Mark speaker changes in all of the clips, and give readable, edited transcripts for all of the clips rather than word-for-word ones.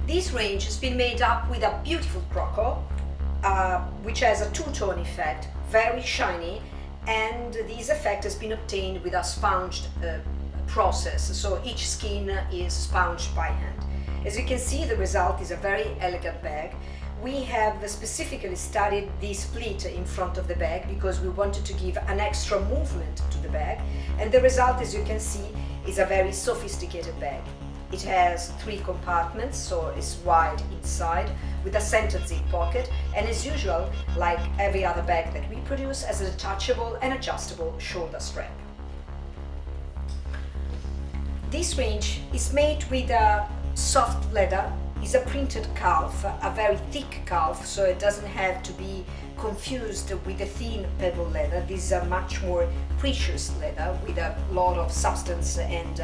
Speaker 1: This range has been made up with a beautiful croco, which has a two-tone effect, very shiny, and this effect has been obtained with a sponged process, so each skin is sponged by hand. As you can see, the result is a very elegant bag. We have specifically studied this pleat in front of the bag because we wanted to give an extra movement to the bag, and the result, as you can see, is a very sophisticated bag. It has 3 compartments, so it's wide inside with a center zip pocket, and as usual, like every other bag that we produce, has a detachable and adjustable shoulder strap. This range is made with a soft leather. It's a printed calf, a very thick calf, so it doesn't have to be confused with the thin pebble leather. This is a much more precious leather with a lot of substance and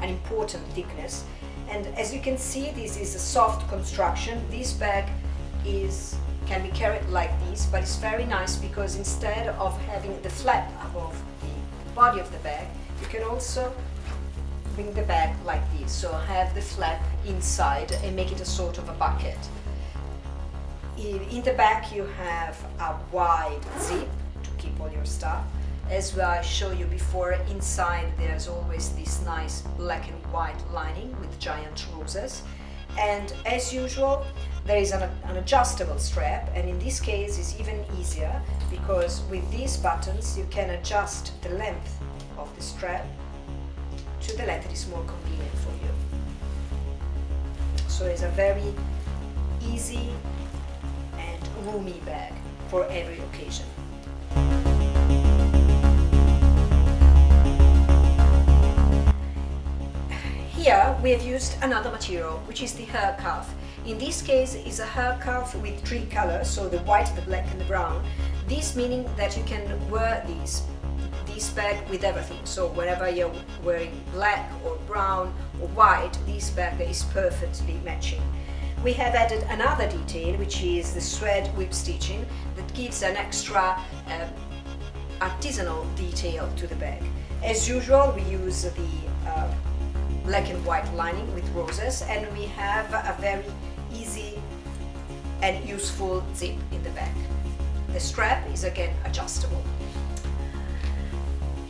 Speaker 1: an important thickness. And as you can see, this is a soft construction. This bag can be carried like this, but it's very nice because instead of having the flap above the body of the bag, you can also bring the bag like this, so have the flap inside and make it a sort of a bucket. In the back you have a wide zip to keep all your stuff. As I showed you before, inside there's always this nice black and white lining with giant roses, and as usual there is an adjustable strap, and in this case it's even easier because with these buttons you can adjust the length of the strap to the length that is more convenient for you. So it's a very easy and roomy bag for every occasion. Here we have used another material, which is the hair cuff. In this case it's a hair cuff with 3 colors, so the white, the black and the brown. This meaning that you can wear this bag with everything, so whenever you're wearing black or brown or white, this bag is perfectly matching. We have added another detail, which is the thread whip stitching, that gives an extra artisanal detail to the bag. As usual, we use the black and white lining with roses, and we have a very easy and useful zip in the back. The strap is again adjustable.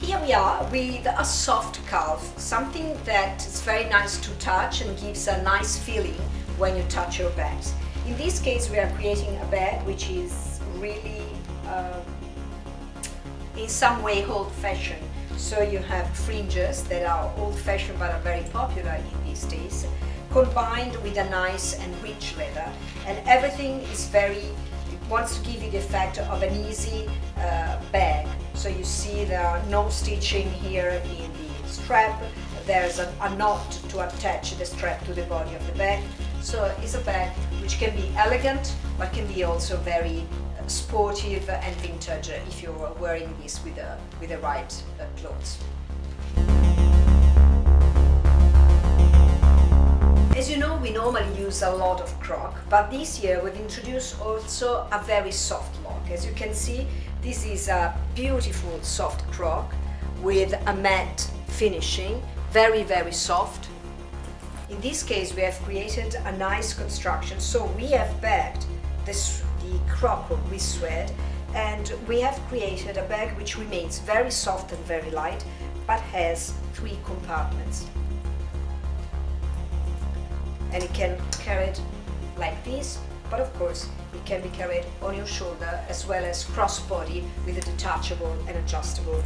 Speaker 1: Here we are with a soft calf, something that is very nice to touch and gives a nice feeling when you touch your bags. In this case we are creating a bag which is really in some way old-fashioned. So you have fringes that are old-fashioned but are very popular in these days, combined with a nice and rich leather, and everything is wants to give you the effect of an easy bag. So you see there are no stitching here in the strap, there's a knot to attach the strap to the body of the bag. So it's a bag which can be elegant but can be also very sportive and vintage if you're wearing this with the right clothes. As you know, we normally use a lot of croc, but this year we've introduced also a very soft lock. As you can see, this is a beautiful soft croc with a matte finishing, very soft. In this case we have created a nice construction, so we have bagged the croc with thread, and we have created a bag which remains very soft and very light, but has 3 compartments. And it can be carried like this, but of course it can be carried on your shoulder as well as crossbody with a detachable and adjustable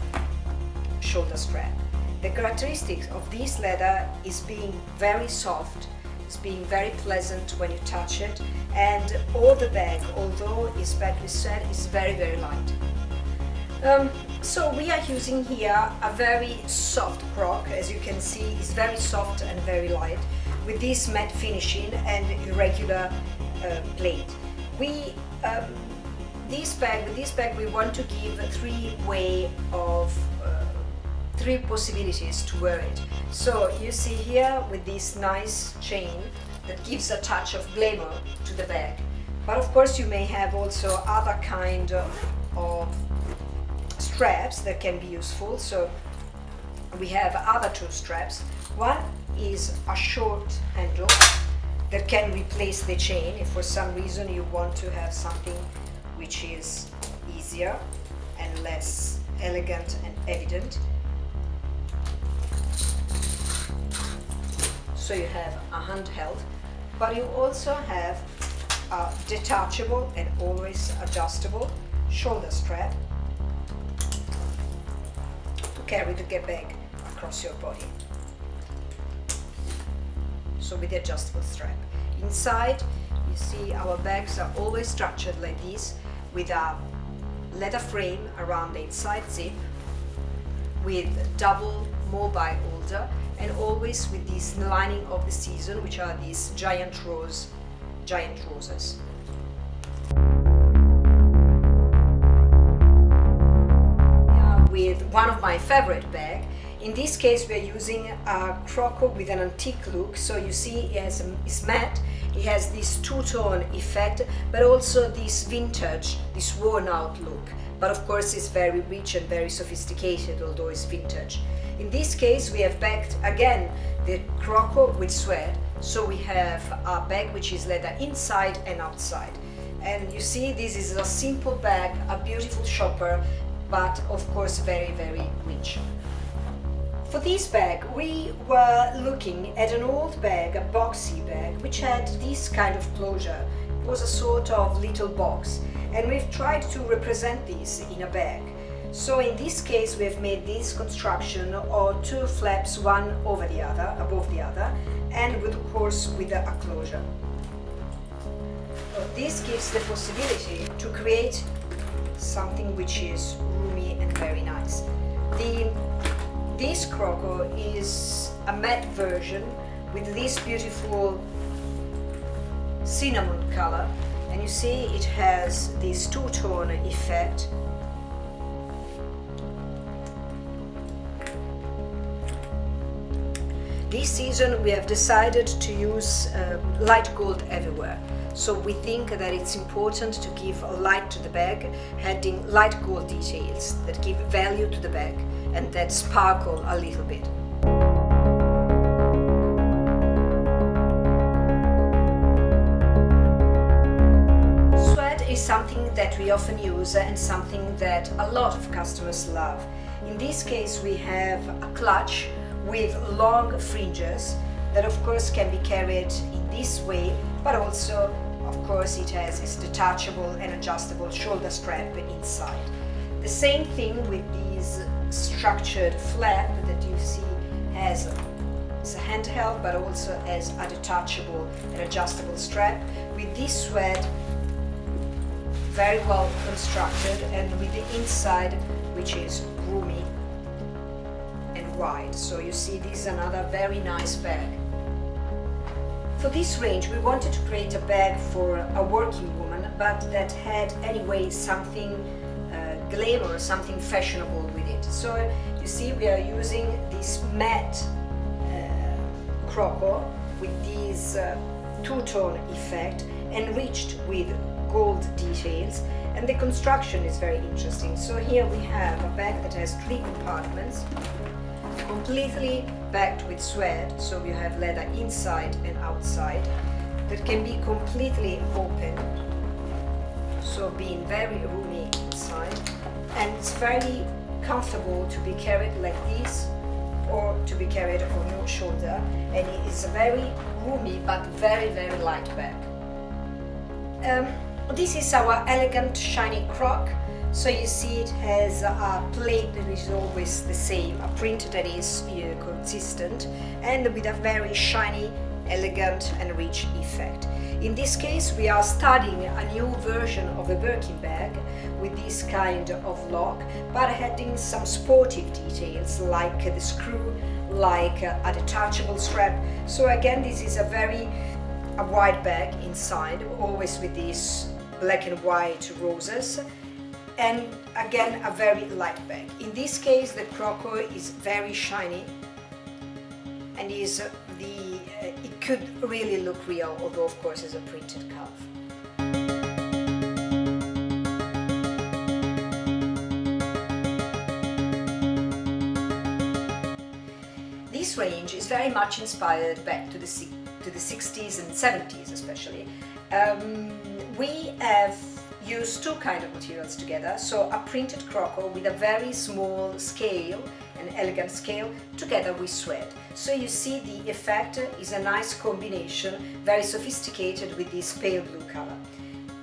Speaker 1: shoulder strap. The characteristics of this leather is being very soft, it's being very pleasant when you touch it, and all the bag, although it's backed with thread, is very light. So we are using here a very soft croc. As you can see, it's very soft and very light, with this matte finishing and irregular plate. With this bag we want to give 3 possibilities to wear it. So you see here with this nice chain that gives a touch of glamour to the bag. But of course you may have also other kind of straps that can be useful. So we have other 2 straps. One is a short handle that can replace the chain if for some reason you want to have something which is easier and less elegant and evident. So you have a handheld, but you also have a detachable and always adjustable shoulder strap to carry the bag across your body. So with the adjustable strap. Inside, you see our bags are always structured like this, with a leather frame around the inside zip, with double mobile holder, and always with this lining of the season, which are these giant roses. With one of my favorite bags. In this case, we are using a croco with an antique look. So you see, it's matte. It has this two-tone effect, but also this vintage, this worn-out look. But of course, it's very rich and very sophisticated, although it's vintage. In this case, we have backed again the croco with suede. So we have a bag which is leather inside and outside. And you see, this is a simple bag, a beautiful shopper, but of course very, very rich. For this bag, we were looking at an old bag, a boxy bag, which had this kind of closure. It was a sort of little box, and we've tried to represent this in a bag. So in this case, we have made this construction of two flaps, one over the other, above the other, and of course with a closure. This gives the possibility to create something which is roomy and very nice. This croco is a matte version with this beautiful cinnamon color, and you see it has this two-tone effect. This season we have decided to use light gold everywhere. So we think that it's important to give a light to the bag, adding light gold details that give value to the bag and that sparkle a little bit. Suede is something that we often use and something that a lot of customers love. In this case, we have a clutch with long fringes that of course can be carried in this way, but also of course it has its detachable and adjustable shoulder strap inside. The same thing with these structured flap that you see has it's a handheld, but also has a detachable and adjustable strap with this suede very well constructed and with the inside which is roomy and wide. So you see, this is another very nice bag. For this range, we wanted to create a bag for a working woman, but that had anyway something glamour, something fashionable with it. So you see, we are using this matte croco with this two-tone effect, enriched with gold details, and the construction is very interesting. So here we have a bag that has 3 compartments, completely backed with suede, so you have leather inside and outside, that can be completely open, so being very roomy inside, and it's very comfortable to be carried like this or to be carried on your shoulder, and it is a very roomy but very, very light bag. This is our elegant shiny croc. So you see, it has a plate that is always the same, a print that is consistent, and with a very shiny, elegant and rich effect. In this case, we are studying a new version of a Birkin bag with this kind of lock, but adding some sportive details like the screw, like a detachable strap. So again, this is a wide bag inside, always with these black and white roses. And again, a very light bag. In this case, the croco is very shiny and it could really look real, although of course it's a printed calf. This range is very much inspired back to the 60s and 70s especially. We have used two kinds of materials together, so a printed croco with a very small scale, an elegant scale, together with suede. So you see the effect is a nice combination, very sophisticated with this pale blue color.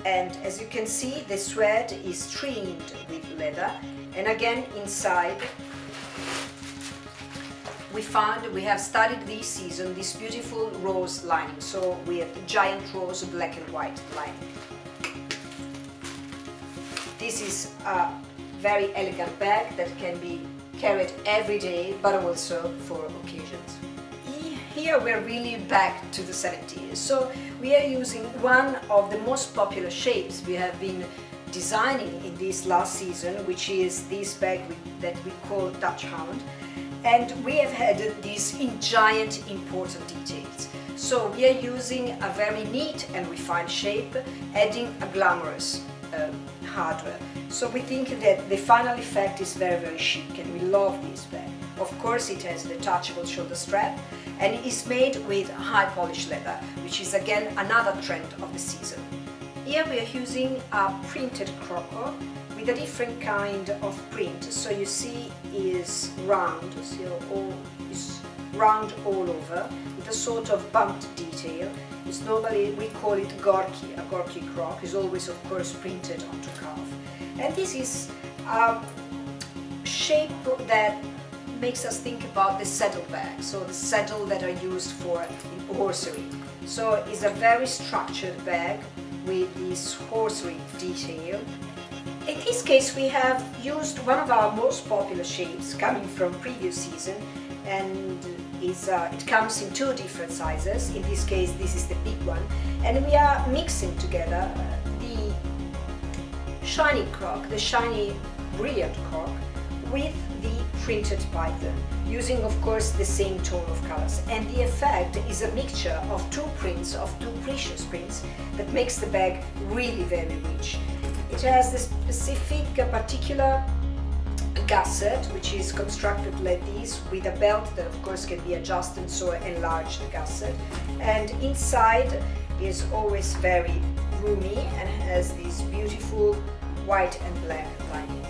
Speaker 1: And as you can see, the suede is trimmed with leather, and again inside we have studied this season this beautiful rose lining, so we have the giant rose black and white lining. This is a very elegant bag that can be carried every day, but also for occasions. Here we're really back to the 70s, so we are using one of the most popular shapes we have been designing in this last season, which is this bag that we call Dutch Hound. And we have added these in giant important details. So we are using a very neat and refined shape, adding a glamorous hardware. So we think that the final effect is very, very chic, and we love this bag. Of course, it has the detachable shoulder strap, and it is made with high polished leather, which is again another trend of the season. Here we are using a printed croco with a different kind of print. So you see is round, is round all over, with a sort of bumped detail. It's normally, we call it gorky, a gorky croc, is always of course printed onto calf. And this is a shape that makes us think about the saddle bag, so the saddle that are used for horsery. So it's a very structured bag with this horsery detail. In this case we have used one of our most popular shapes coming from previous season, and it comes in two different sizes. In this case this is the big one, and we are mixing together the shiny croc, the shiny brilliant croc, with the printed python, using of course the same tone of colors, and the effect is a mixture of two prints, of two precious prints, that makes the bag really very rich. It has the specific particular gusset, which is constructed like this, with a belt that of course can be adjusted, so enlarge the gusset, and inside is always very roomy and has this beautiful white and black lining.